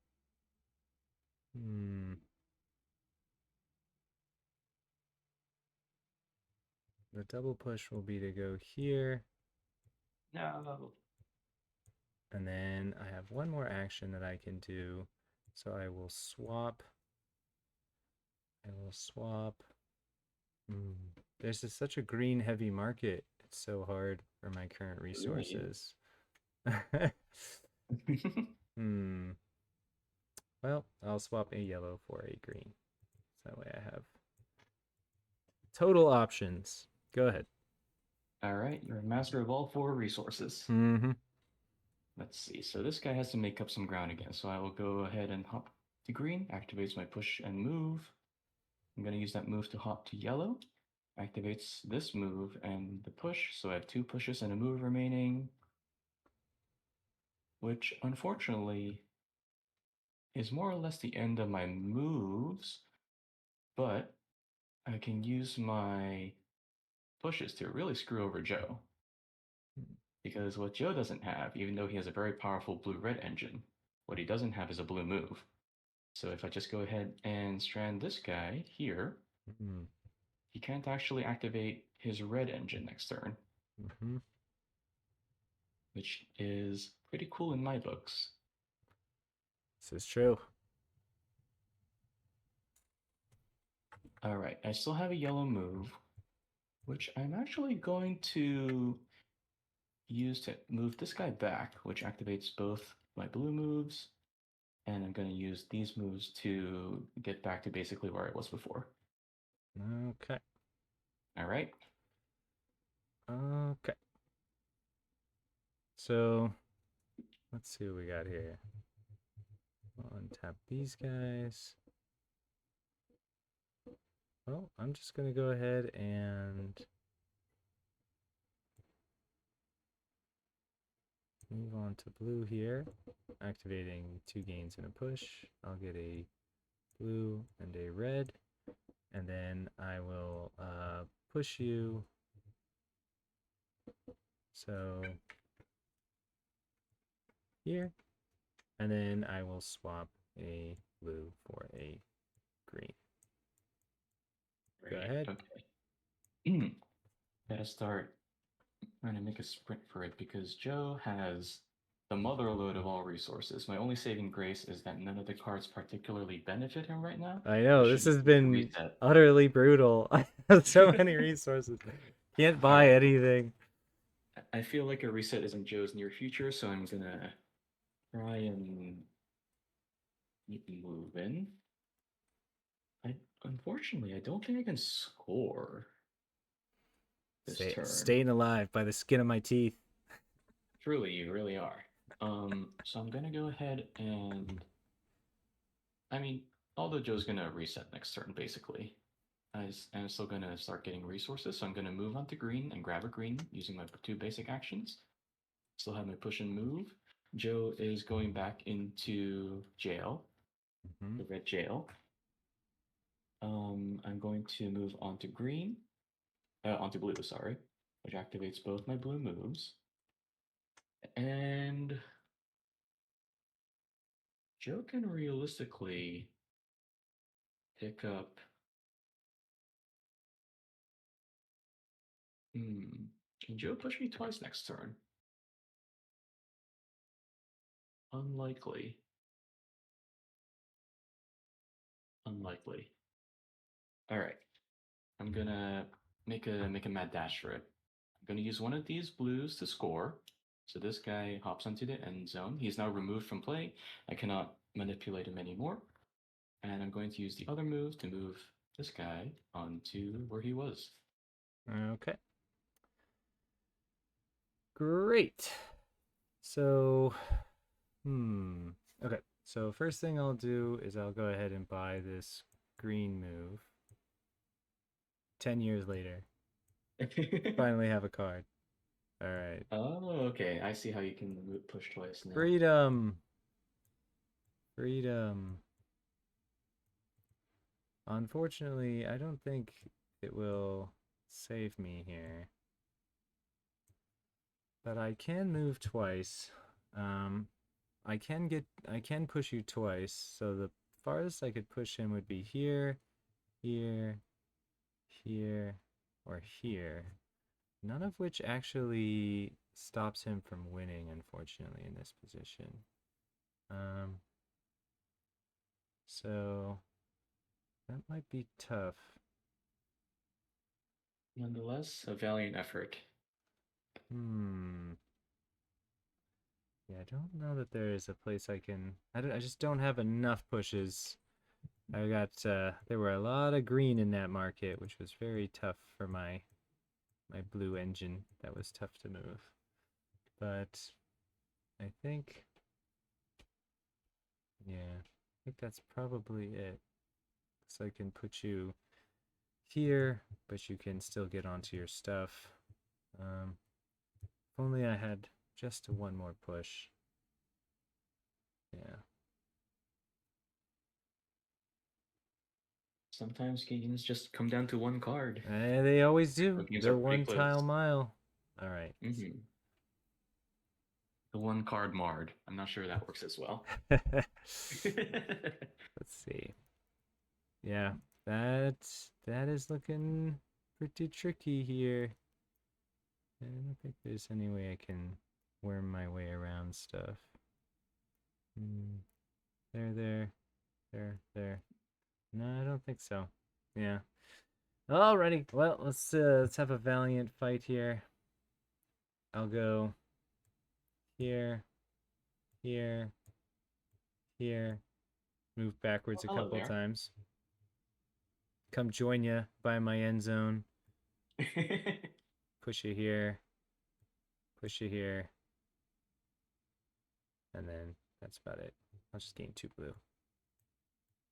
Speaker 1: The double push will be to go here.
Speaker 2: No.
Speaker 1: And then I have one more action that I can do. So I will swap. I will swap. There's just such a green heavy market. It's so hard for my current
Speaker 2: It really is.
Speaker 1: resources. Hmm. Well, I'll swap a yellow for a green. So that way I have total options. Go ahead.
Speaker 2: All right, you're a master of all four resources.
Speaker 1: Mm-hmm.
Speaker 2: Let's see. So this guy has to make up some ground again. So I will go ahead and hop to green, activates my push and move. I'm going to use that move to hop to yellow. Activates this move and the push. So I have two pushes and a move remaining, which unfortunately is more or less the end of my moves, but I can use my pushes to really screw over Joe. Because what Joe doesn't have, even though he has a very powerful blue-red engine, what he doesn't have is a blue move. So if I just go ahead and strand this guy here,
Speaker 1: Mm-hmm.
Speaker 2: he can't actually activate his red engine next turn,
Speaker 1: Mm-hmm.
Speaker 2: which is pretty cool in my books.
Speaker 1: This is true.
Speaker 2: All right, I still have a yellow move, which I'm actually going to use to move this guy back, which activates both my blue moves, and I'm going to use these moves to get back to basically where I was before.
Speaker 1: Okay.
Speaker 2: All right.
Speaker 1: Okay. So let's see what we got here. I'll untap these guys. Well, I'm just going to go ahead and move on to blue here, activating two gains and a push. I'll get a blue and a red, and then I will push you. So here, and then I will swap a blue for a green. Go
Speaker 2: Great.
Speaker 1: ahead.
Speaker 2: Okay. Gotta start trying to make a sprint for it because Joe has the mother load of all resources. My only saving grace is that none of the cards particularly benefit him right now,
Speaker 1: I
Speaker 2: which
Speaker 1: know this
Speaker 2: should
Speaker 1: has
Speaker 2: make a
Speaker 1: been
Speaker 2: reset.
Speaker 1: utterly brutal. I have so many resources. Can't
Speaker 2: All
Speaker 1: buy
Speaker 2: right.
Speaker 1: anything.
Speaker 2: I feel like a reset is in Joe's near future, so I'm gonna try and keep moving. I unfortunately I don't think I can score this turn.
Speaker 1: Staying alive by the skin of my teeth.
Speaker 2: Truly, you really are. So I'm gonna go ahead and I mean, although Joe's gonna reset next turn, basically, I'm still gonna start getting resources. So I'm gonna move onto green and grab a green using my two basic actions. Still have my push and move. Joe is going back into jail,
Speaker 1: Hmm.
Speaker 2: the red jail. I'm going to move onto green, onto blue, sorry, which activates both my blue moves. And Joe can realistically pick up. Can Joe push me twice next turn? Unlikely. Unlikely. All right. I'm gonna make a mad dash for it. I'm gonna use one of these blues to score. So this guy hops onto the end zone. He's now removed from play. I cannot manipulate him anymore. And I'm going to use the other move to move this guy onto where he was.
Speaker 1: Okay. Great. So, okay. So first thing I'll do is I'll go ahead and buy this green move. 10 years later, finally have a card. All right.
Speaker 2: Oh, okay. I see how you can push twice now.
Speaker 1: Freedom. Freedom. Unfortunately, I don't think it will save me here. But I can move twice. Um, I can push you twice. So the farthest I could push him would be here, here, here, or here. None of which actually stops him from winning, unfortunately, in this position. Um, so that might be tough.
Speaker 2: Nonetheless, a valiant effort.
Speaker 1: Hmm. Yeah, I don't know that there is a place I can. I just don't have enough pushes. I got there were a lot of green in that market, which was very tough for my blue engine. That was tough to move. But I think yeah, I think that's probably it. So I can put you here, but you can still get onto your stuff. If only I had just one more push. Yeah.
Speaker 2: Sometimes games just come down to one card.
Speaker 1: They always
Speaker 2: Or
Speaker 1: do.
Speaker 2: games are
Speaker 1: The
Speaker 2: pretty
Speaker 1: one tile
Speaker 2: close.
Speaker 1: mile. All right.
Speaker 2: The one card Mard. I'm not sure that works as well.
Speaker 1: Let's see. Yeah, that is looking pretty tricky here. I don't think there's any way I can worm my way around stuff. Hmm. There, there. No, I don't think so. Yeah. Alrighty. Well, let's have a valiant fight here. I'll go here, here, here. Move
Speaker 2: Oh,
Speaker 1: backwards a
Speaker 2: hello
Speaker 1: couple
Speaker 2: there.
Speaker 1: times. Come join you by my end zone. Push you here. Push you here. And then that's about it. I'll just gain 2 blue.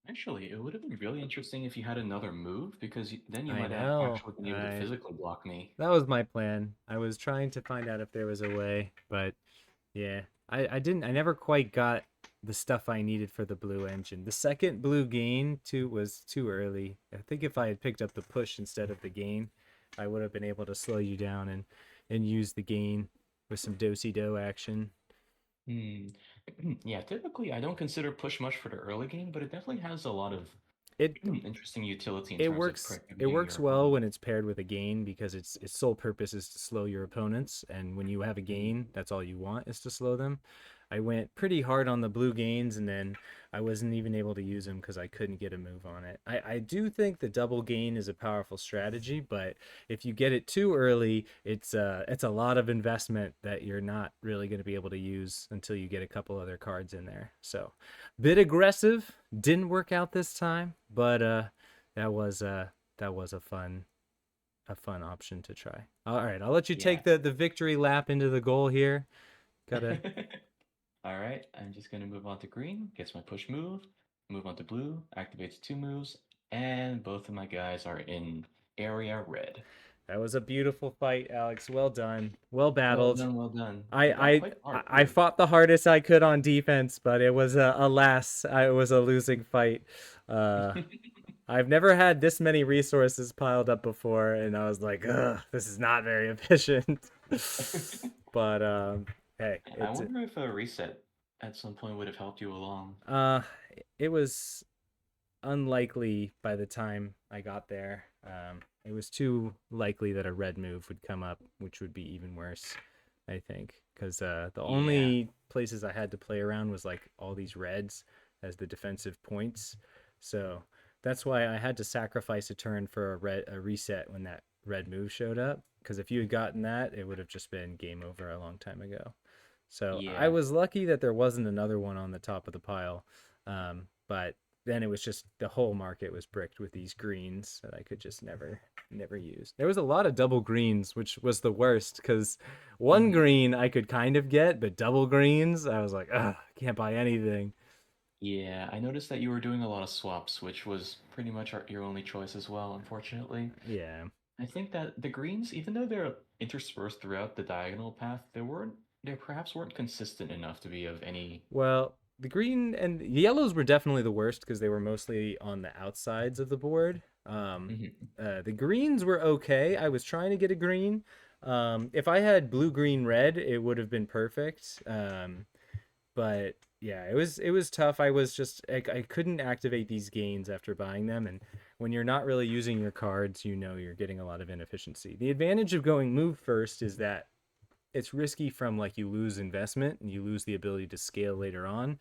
Speaker 2: Actually, it would have been really interesting if you had another move because then you
Speaker 1: I
Speaker 2: might have
Speaker 1: know.
Speaker 2: actually been able to
Speaker 1: I
Speaker 2: physically block me.
Speaker 1: That was my plan. I was trying to find out if there was a way, but yeah. I never quite got the stuff I needed for the blue engine. The second blue gain too was too early. I think if I had picked up the push instead of the gain, I would have been able to slow you down and use the gain with some do-si-do action.
Speaker 2: Hmm. Yeah, typically I don't consider push much for the early game, but it definitely has a lot of
Speaker 1: it
Speaker 2: Interesting utility in
Speaker 1: it
Speaker 2: terms of
Speaker 1: works it
Speaker 2: prohibiting your
Speaker 1: works well
Speaker 2: opponent.
Speaker 1: when it's paired with a gain because its sole purpose is to slow your opponents, and when you have a
Speaker 2: Mhm.
Speaker 1: gain, that's all you want is to slow them. I went pretty hard on the blue gains, and then I wasn't even able to use them because I couldn't get a move on it. I do think the double gain is a powerful strategy, but if you get it too early, it's a lot of investment that you're not really going to be able to use until you get a couple other cards in there. So, bit aggressive, didn't work out this time, but that was that was a fun option to try. All right, I'll let you
Speaker 2: Yeah.
Speaker 1: take the victory lap into the goal here. Gotta
Speaker 2: All right, I'm just gonna move on to green, gets my push move on to blue, activates two moves, and both of my guys are in area red.
Speaker 1: That was a beautiful fight, Alex. Well done. Well
Speaker 2: Well
Speaker 1: battled.
Speaker 2: done, well done.
Speaker 1: I
Speaker 2: It got
Speaker 1: I
Speaker 2: quite hard
Speaker 1: I
Speaker 2: too.
Speaker 1: fought the hardest I could on defense, but it was alas, it was a losing fight. Uh, I've never had this many resources piled up before, and I was like, ugh, this is not very efficient. But hey,
Speaker 2: I
Speaker 1: it's
Speaker 2: wonder if a reset at some point would have helped you along.
Speaker 1: uh, it was unlikely by the time I got there. It was too likely that a red move would come up, which would be even worse, I think, because the
Speaker 2: Yeah,
Speaker 1: only places I had to play around was like all these reds as the defensive points. So that's why I had to sacrifice a turn for a reset when that red move showed up. Because if you had gotten that, it would have just been game over a long time ago. So I
Speaker 2: yeah,
Speaker 1: was lucky that there wasn't another one on the top of the pile. But then it was just the whole market was bricked with these greens that I could just never use. There was a lot of double greens, which was the worst because one
Speaker 2: hmm
Speaker 1: green I could kind of get, but double greens, I was like, ugh, can't buy anything.
Speaker 2: yeah. I noticed that you were doing a lot of swaps, which was pretty much your only choice as well, unfortunately.
Speaker 1: Yeah.
Speaker 2: I think that the greens, even though they're interspersed throughout the diagonal path, they perhaps weren't consistent enough to be of any.
Speaker 1: Well, the green and the yellows were definitely the worst because they were mostly on the outsides of the board.
Speaker 2: Mhm.
Speaker 1: The greens were okay. I was trying to get a green. If I had blue, green, red, it would have been perfect. But yeah, it was tough. I couldn't activate these gains after buying them, and when you're not really using your cards, you're getting a lot of inefficiency. The advantage of going move first is that it's risky from like you lose investment and you lose the ability to scale later on,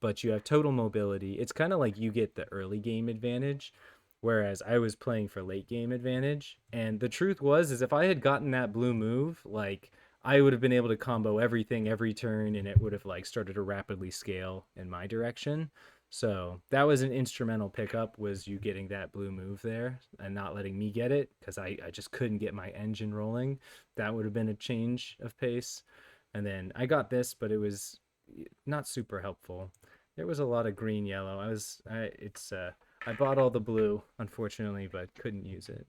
Speaker 1: but you have total mobility. It's kind of like you get the early game advantage, whereas I was playing for late game advantage. And the truth was, is if I had gotten that blue move, like I would have been able to combo everything every turn, and it would have like started to rapidly scale in my direction. So that was an instrumental pickup, was you getting that blue move there and not letting me get it because I just couldn't get my engine rolling. That would have been a change of pace. And then I got this, but it was not super helpful. There was a lot of green yellow. I bought all the blue, unfortunately, but couldn't use it.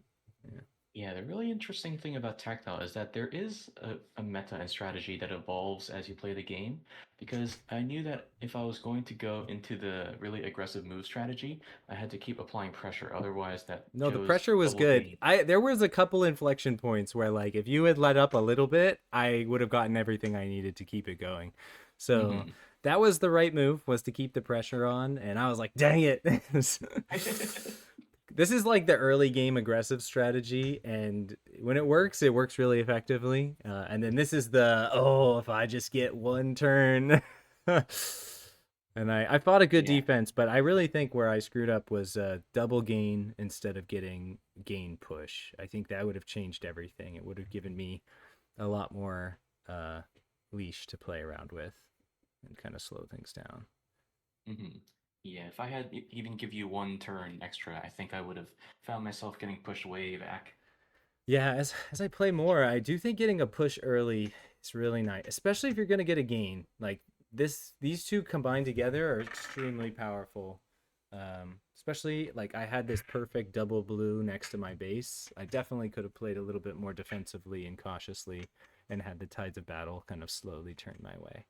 Speaker 1: Yeah.
Speaker 2: Yeah, the really interesting thing about Tactile is that there is a meta and strategy that evolves as you play the game. Because I knew that if I was going to go into the really aggressive move strategy, I had to keep applying pressure. Otherwise, that
Speaker 1: No, the
Speaker 2: Joe's
Speaker 1: pressure was
Speaker 2: double
Speaker 1: good.
Speaker 2: gain.
Speaker 1: I There was a couple inflection points where like if you had let up a little bit, I would have gotten everything I needed to keep it going. So
Speaker 2: Hmm
Speaker 1: that was the right move, was to keep the pressure on, and I was like, dang it. This is like the early game aggressive strategy, and when it works really effectively. And then this is if I just get one turn. And I fought a good
Speaker 2: Yeah.
Speaker 1: defense, but I really think where I screwed up was double gain instead of getting gain push. I think that would have changed everything. It would have given me a lot more uh, leash to play around with and kind of slow things down.
Speaker 2: hmm Yeah, if I had even give you one turn extra, I think I would have found myself getting pushed way back.
Speaker 1: Yeah, as I play more, I do think getting a push early is really nice, especially if you're gonna get a gain. Like these two combined together are extremely powerful. Especially like I had this perfect double blue next to my base. I definitely could have played a little bit more defensively and cautiously, and had the tides of battle kind of slowly turn my way.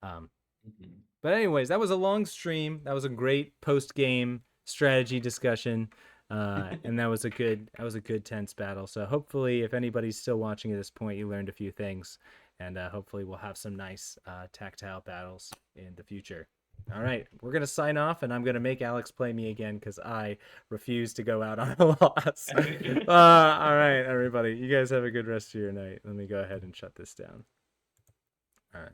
Speaker 1: Um,
Speaker 2: hmm
Speaker 1: but anyways, that was a long stream. That was a great post game strategy discussion. And that was a good tense battle. So hopefully, if anybody's still watching at this point, you learned a few things, and hopefully we'll have some nice tactile battles in the future. All right, we're gonna sign off, and I'm gonna make Alex play me again because I refuse to go out on a loss. All right, everybody, you guys have a good rest of your night. Let me go ahead and shut this down. All right.